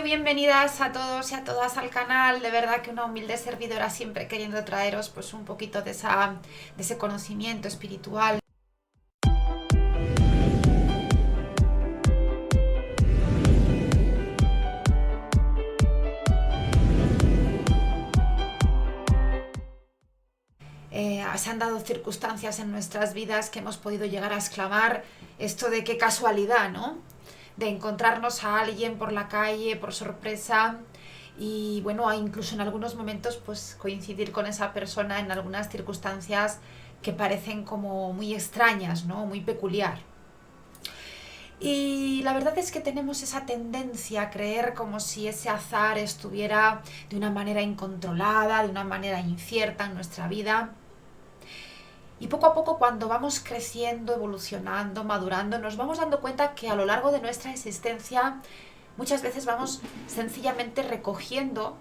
bienvenidas a todos y a todas al canal. De verdad que una humilde servidora siempre queriendo traeros pues un poquito de ese conocimiento espiritual. Se han dado circunstancias en nuestras vidas que hemos podido llegar a exclamar esto de qué casualidad, ¿no? De encontrarnos a alguien por la calle, por sorpresa, y bueno, incluso en algunos momentos pues coincidir con esa persona en algunas circunstancias que parecen como muy extrañas, ¿no? Muy peculiar. Y la verdad es que tenemos esa tendencia a creer como si ese azar estuviera de una manera incontrolada, de una manera incierta en nuestra vida. Y poco a poco, cuando vamos creciendo, evolucionando, madurando, nos vamos dando cuenta que a lo largo de nuestra existencia muchas veces vamos sencillamente recogiendo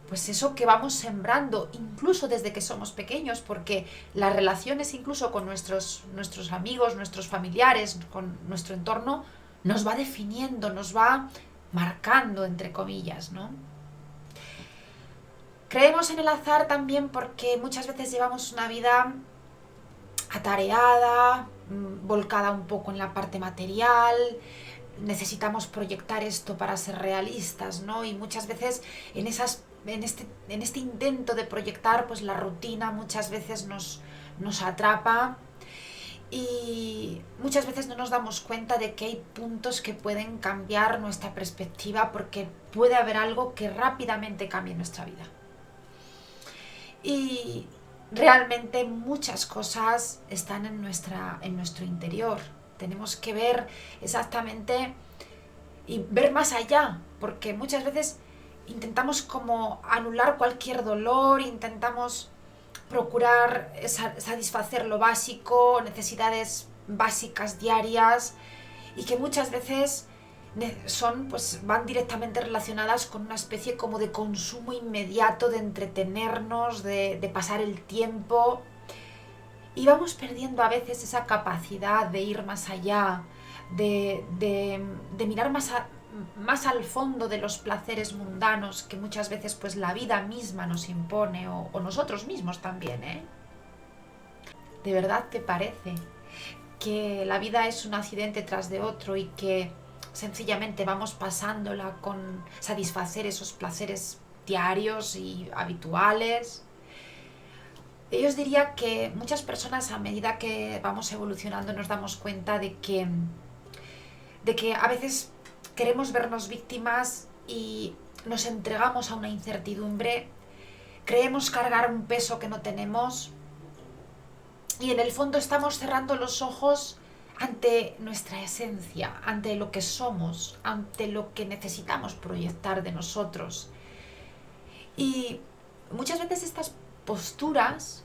pues eso que vamos sembrando, incluso desde que somos pequeños, porque las relaciones incluso con nuestros amigos, nuestros familiares, con nuestro entorno, nos va definiendo, nos va marcando, entre comillas, ¿no? Creemos en el azar también porque muchas veces llevamos una vida atareada, volcada un poco en la parte material, necesitamos proyectar esto para ser realistas, ¿no? Y muchas veces en este intento de proyectar, pues la rutina muchas veces nos atrapa y muchas veces no nos damos cuenta de que hay puntos que pueden cambiar nuestra perspectiva, porque puede haber algo que rápidamente cambie nuestra vida. Y realmente muchas cosas están en nuestro interior. Tenemos que ver exactamente y ver más allá, porque muchas veces intentamos como anular cualquier dolor, intentamos procurar satisfacer lo básico, necesidades básicas diarias, y que muchas veces van directamente relacionadas con una especie como de consumo inmediato, de entretenernos, de pasar el tiempo, y vamos perdiendo a veces esa capacidad de ir más allá, de mirar más al fondo de los placeres mundanos que muchas veces pues la vida misma nos impone, o nosotros mismos también, ¿eh? ¿De verdad te parece que la vida es un accidente tras de otro y que sencillamente vamos pasándola con satisfacer esos placeres diarios y habituales? Yo os diría que muchas personas, a medida que vamos evolucionando, nos damos cuenta de que a veces queremos vernos víctimas y nos entregamos a una incertidumbre, creemos cargar un peso que no tenemos, y en el fondo estamos cerrando los ojos ante nuestra esencia, ante lo que somos, ante lo que necesitamos proyectar de nosotros. Y muchas veces estas posturas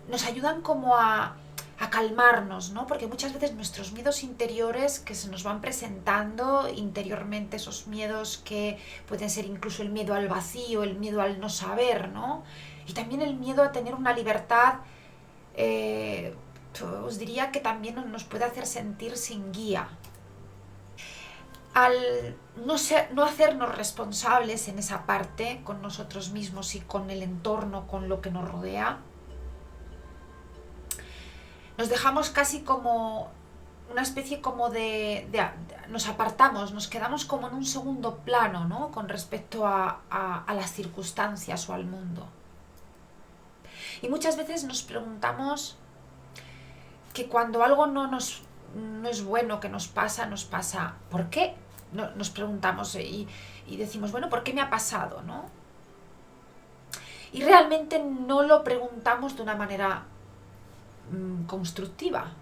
nos ayudan como a calmarnos, ¿no? Porque muchas veces nuestros miedos interiores que se nos van presentando interiormente, esos miedos que pueden ser incluso el miedo al vacío, el miedo al no saber, ¿no? Y también el miedo a tener una libertad, os diría que también nos puede hacer sentir sin guía. Al no hacernos responsables en esa parte con nosotros mismos y con el entorno, con lo que nos rodea, nos dejamos casi como una especie como nos apartamos, nos quedamos como en un segundo plano, ¿no? Con respecto a las circunstancias o al mundo. Y muchas veces nos preguntamos que cuando algo no es bueno que nos pasa, ¿por qué? Nos preguntamos y decimos, bueno, ¿por qué me ha pasado, no? Y realmente no lo preguntamos de una manera constructiva,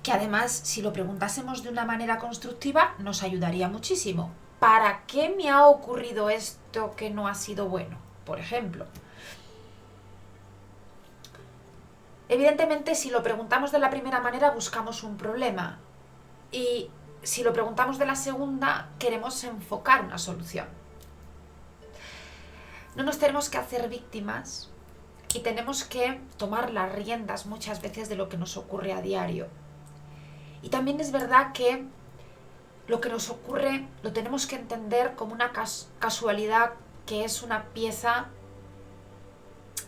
que además, si lo preguntásemos de una manera constructiva, nos ayudaría muchísimo. ¿Para qué me ha ocurrido esto que no ha sido bueno? Por ejemplo. Evidentemente, si lo preguntamos de la primera manera, buscamos un problema. Y si lo preguntamos de la segunda, queremos enfocar una solución. No nos tenemos que hacer víctimas y tenemos que tomar las riendas muchas veces de lo que nos ocurre a diario. Y también es verdad que lo que nos ocurre lo tenemos que entender como una casualidad, que es una pieza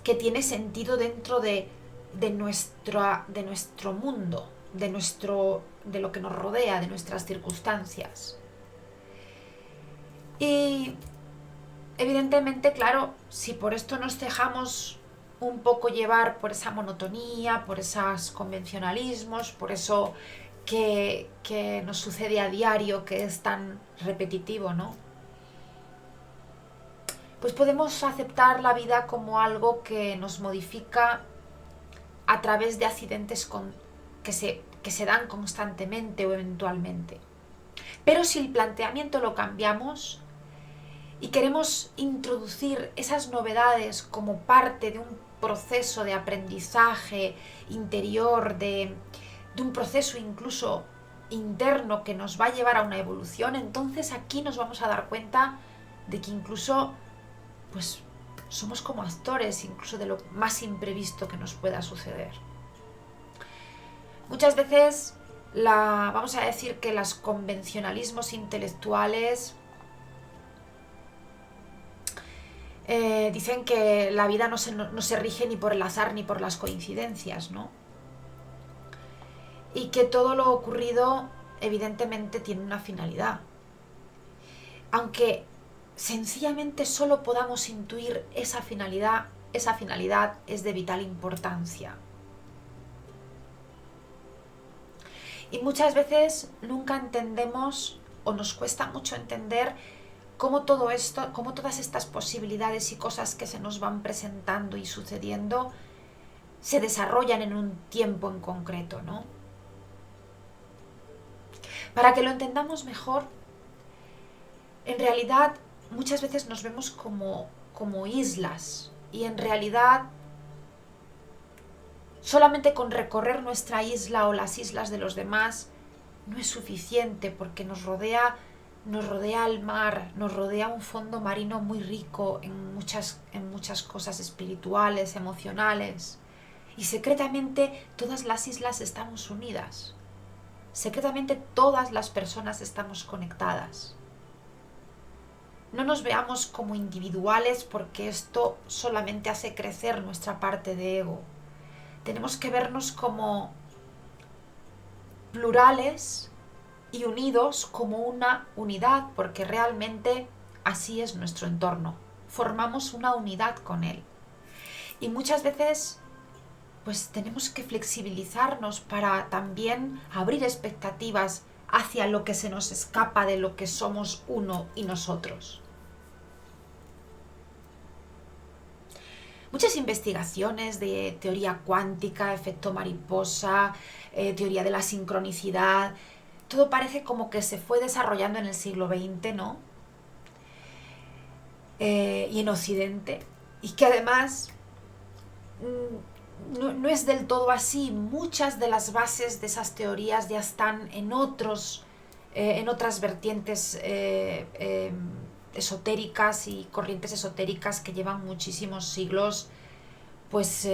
que tiene sentido dentro de nuestro mundo, de lo que nos rodea, de nuestras circunstancias. Y evidentemente, claro, si por esto nos dejamos un poco llevar por esa monotonía, por esos convencionalismos, por eso que nos sucede a diario, que es tan repetitivo, ¿no? Pues podemos aceptar la vida como algo que nos modifica a través de accidentes que se dan constantemente o eventualmente. Pero si el planteamiento lo cambiamos y queremos introducir esas novedades como parte de un proceso de aprendizaje interior, de un proceso incluso interno que nos va a llevar a una evolución, entonces aquí nos vamos a dar cuenta de que incluso pues somos como actores incluso de lo más imprevisto que nos pueda suceder. Muchas veces vamos a decir que los convencionalismos intelectuales dicen que la vida no se rige ni por el azar ni por las coincidencias, ¿no? Y que todo lo ocurrido evidentemente tiene una finalidad. Aunque sencillamente solo podamos intuir esa finalidad es de vital importancia. Y muchas veces nunca entendemos, o nos cuesta mucho entender, cómo todo esto, cómo todas estas posibilidades y cosas que se nos van presentando y sucediendo se desarrollan en un tiempo en concreto, ¿no? Para que lo entendamos mejor, en realidad muchas veces nos vemos como islas, y en realidad solamente con recorrer nuestra isla o las islas de los demás no es suficiente, porque nos rodea el mar, nos rodea un fondo marino muy rico en muchas cosas espirituales, emocionales, y secretamente todas las islas estamos unidas, secretamente todas las personas estamos conectadas. No nos veamos como individuales, porque esto solamente hace crecer nuestra parte de ego. Tenemos que vernos como plurales y unidos como una unidad, porque realmente así es nuestro entorno. Formamos una unidad con él. Y muchas veces pues tenemos que flexibilizarnos para también abrir expectativas hacia lo que se nos escapa de lo que somos uno y nosotros. Muchas investigaciones de teoría cuántica, efecto mariposa, teoría de la sincronicidad, todo parece como que se fue desarrollando en el siglo XX, ¿no? Y en Occidente. Y que además no es del todo así. Muchas de las bases de esas teorías ya están en otras vertientes esotéricas y corrientes esotéricas que llevan muchísimos siglos pues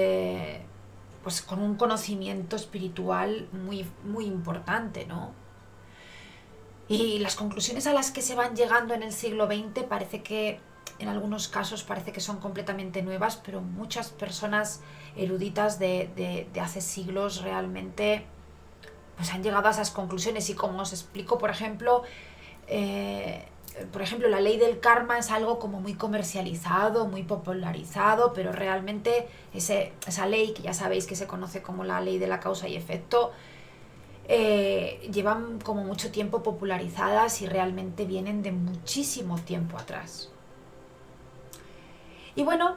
con un conocimiento espiritual muy, muy importante, ¿no? Y las conclusiones a las que se van llegando en el siglo XX parece que en algunos casos parece que son completamente nuevas, pero muchas personas eruditas de hace siglos realmente pues han llegado a esas conclusiones. Y como os explico, por ejemplo, la ley del karma es algo como muy comercializado, muy popularizado, pero realmente esa ley, que ya sabéis que se conoce como la ley de la causa y efecto, llevan como mucho tiempo popularizadas y realmente vienen de muchísimo tiempo atrás. Y bueno,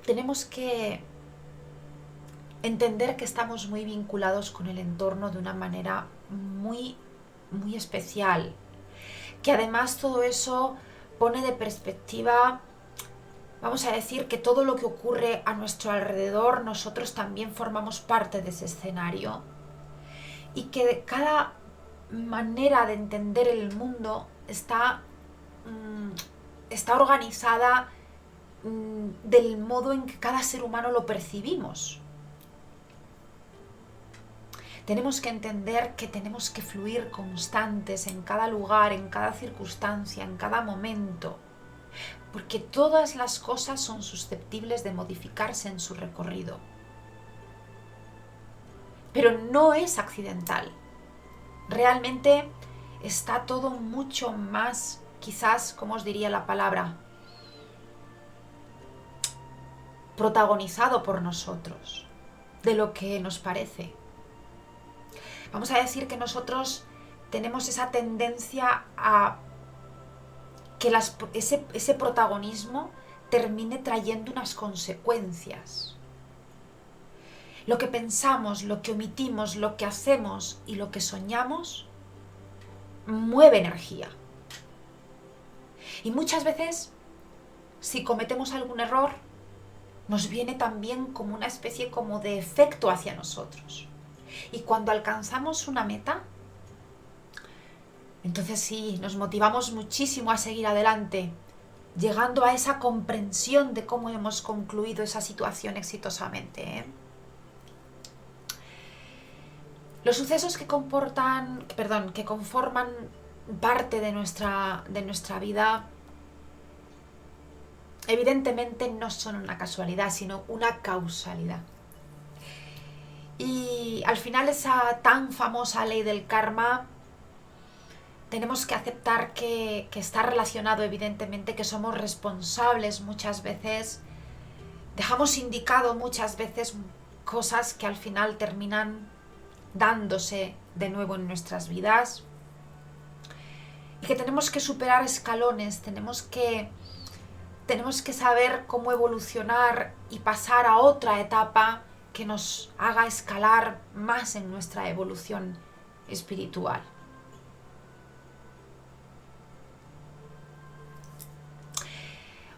tenemos que entender que estamos muy vinculados con el entorno de una manera muy, muy especial, que además todo eso pone de perspectiva, vamos a decir, que todo lo que ocurre a nuestro alrededor, nosotros también formamos parte de ese escenario, y que cada manera de entender el mundo está organizada del modo en que cada ser humano lo percibimos. Tenemos que entender que tenemos que fluir constantes en cada lugar, en cada circunstancia, en cada momento, porque todas las cosas son susceptibles de modificarse en su recorrido. Pero no es accidental. Realmente está todo mucho más, quizás, ¿cómo os diría la palabra? Protagonizado por nosotros, de lo que nos parece. Vamos a decir que nosotros tenemos esa tendencia a que ese protagonismo termine trayendo unas consecuencias. Lo que pensamos, lo que omitimos, lo que hacemos y lo que soñamos mueve energía. Y muchas veces, si cometemos algún error, nos viene también como una especie como de efecto hacia nosotros. Y cuando alcanzamos una meta, entonces sí, nos motivamos muchísimo a seguir adelante, llegando a esa comprensión de cómo hemos concluido esa situación exitosamente, ¿eh? Los sucesos que conforman parte de nuestra vida, evidentemente no son una casualidad, sino una causalidad. Y al final esa tan famosa ley del karma, tenemos que aceptar que está relacionado evidentemente, que somos responsables muchas veces, dejamos indicado muchas veces cosas que al final terminan dándose de nuevo en nuestras vidas, y que tenemos que superar escalones, tenemos que saber cómo evolucionar y pasar a otra etapa que nos haga escalar más en nuestra evolución espiritual.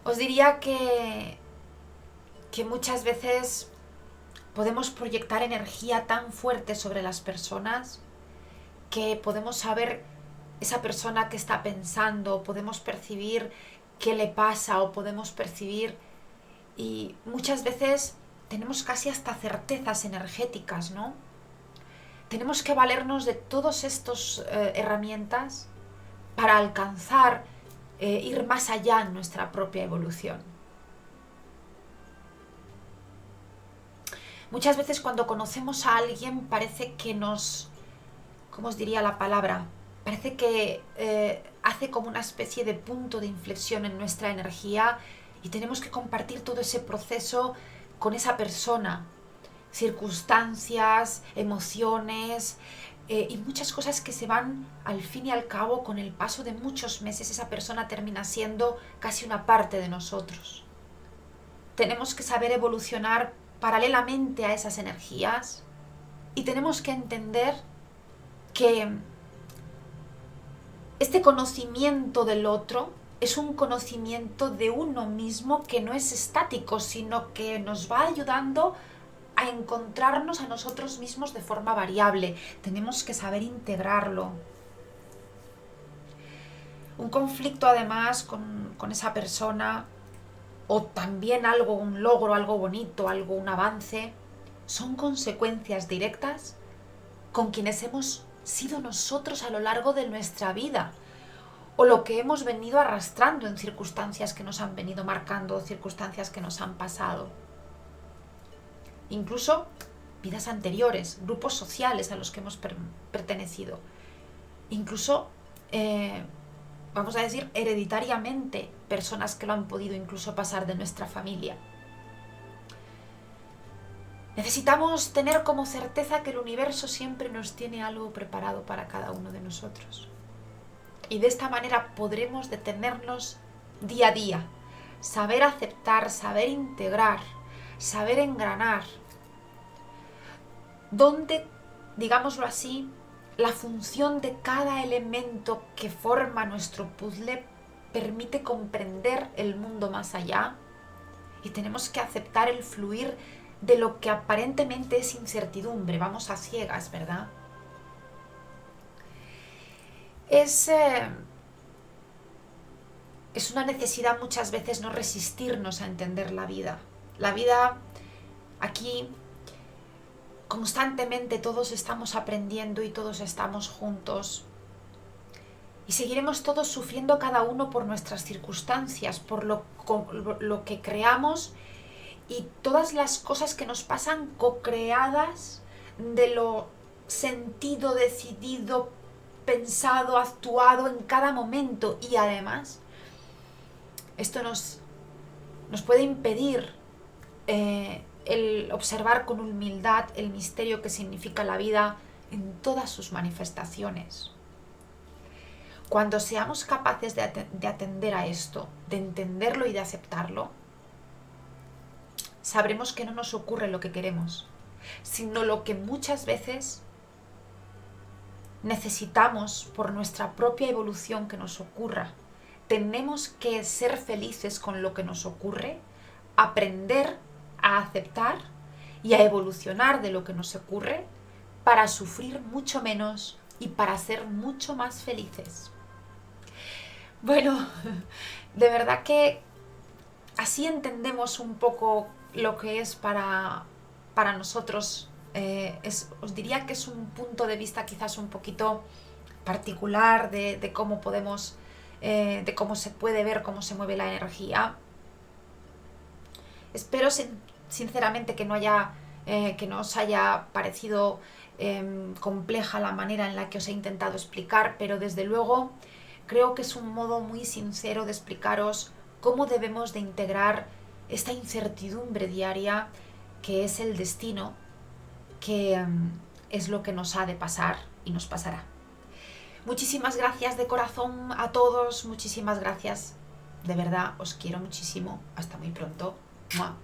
Os diría que muchas veces podemos proyectar energía tan fuerte sobre las personas que podemos saber esa persona que está pensando, podemos percibir qué le pasa o podemos percibir, y muchas veces tenemos casi hasta certezas energéticas, ¿no? Tenemos que valernos de todas estas herramientas para alcanzar, ir más allá en nuestra propia evolución. Muchas veces cuando conocemos a alguien parece que ¿cómo os diría la palabra? Parece que hace como una especie de punto de inflexión en nuestra energía y tenemos que compartir todo ese proceso con esa persona. Circunstancias, emociones y muchas cosas que se van al fin y al cabo con el paso de muchos meses. Esa persona termina siendo casi una parte de nosotros. Tenemos que saber evolucionar paralelamente a esas energías y tenemos que entender que este conocimiento del otro es un conocimiento de uno mismo que no es estático, sino que nos va ayudando a encontrarnos a nosotros mismos de forma variable. Tenemos que saber integrarlo. Un conflicto además con esa persona, o también algo, un logro, algo bonito, un avance, son consecuencias directas con quienes hemos sido nosotros a lo largo de nuestra vida, o lo que hemos venido arrastrando en circunstancias que nos han venido marcando, circunstancias que nos han pasado. Incluso vidas anteriores, grupos sociales a los que hemos pertenecido. Incluso, vamos a decir, hereditariamente, personas que lo han podido incluso pasar de nuestra familia. Necesitamos tener como certeza que el universo siempre nos tiene algo preparado para cada uno de nosotros. Y de esta manera podremos detenernos día a día, saber aceptar, saber integrar, saber engranar, donde, digámoslo así, la función de cada elemento que forma nuestro puzzle permite comprender el mundo más allá, y tenemos que aceptar el fluir de lo que aparentemente es incertidumbre. Vamos a ciegas, ¿verdad? Es una necesidad muchas veces no resistirnos a entender la vida. La vida aquí, constantemente todos estamos aprendiendo y todos estamos juntos. Y seguiremos todos sufriendo cada uno por nuestras circunstancias, por lo que creamos y todas las cosas que nos pasan co-creadas de lo sentido, decidido, pensado, actuado en cada momento. Y además, esto nos puede impedir el observar con humildad el misterio que significa la vida en todas sus manifestaciones. Cuando seamos capaces de atender a esto, de entenderlo y de aceptarlo, sabremos que no nos ocurre lo que queremos, sino lo que muchas veces necesitamos por nuestra propia evolución que nos ocurra. Tenemos que ser felices con lo que nos ocurre, aprender a aceptar y a evolucionar de lo que nos ocurre para sufrir mucho menos y para ser mucho más felices. Bueno, de verdad que así entendemos un poco lo que es para nosotros. Os diría que es un punto de vista quizás un poquito particular de cómo podemos, de cómo se puede ver cómo se mueve la energía. Espero sinceramente que no os haya parecido compleja la manera en la que os he intentado explicar, pero desde luego creo que es un modo muy sincero de explicaros cómo debemos de integrar esta incertidumbre diaria que es el destino, que es lo que nos ha de pasar y nos pasará. Muchísimas gracias de corazón a todos, muchísimas gracias. De verdad, os quiero muchísimo. Hasta muy pronto. ¡Mua!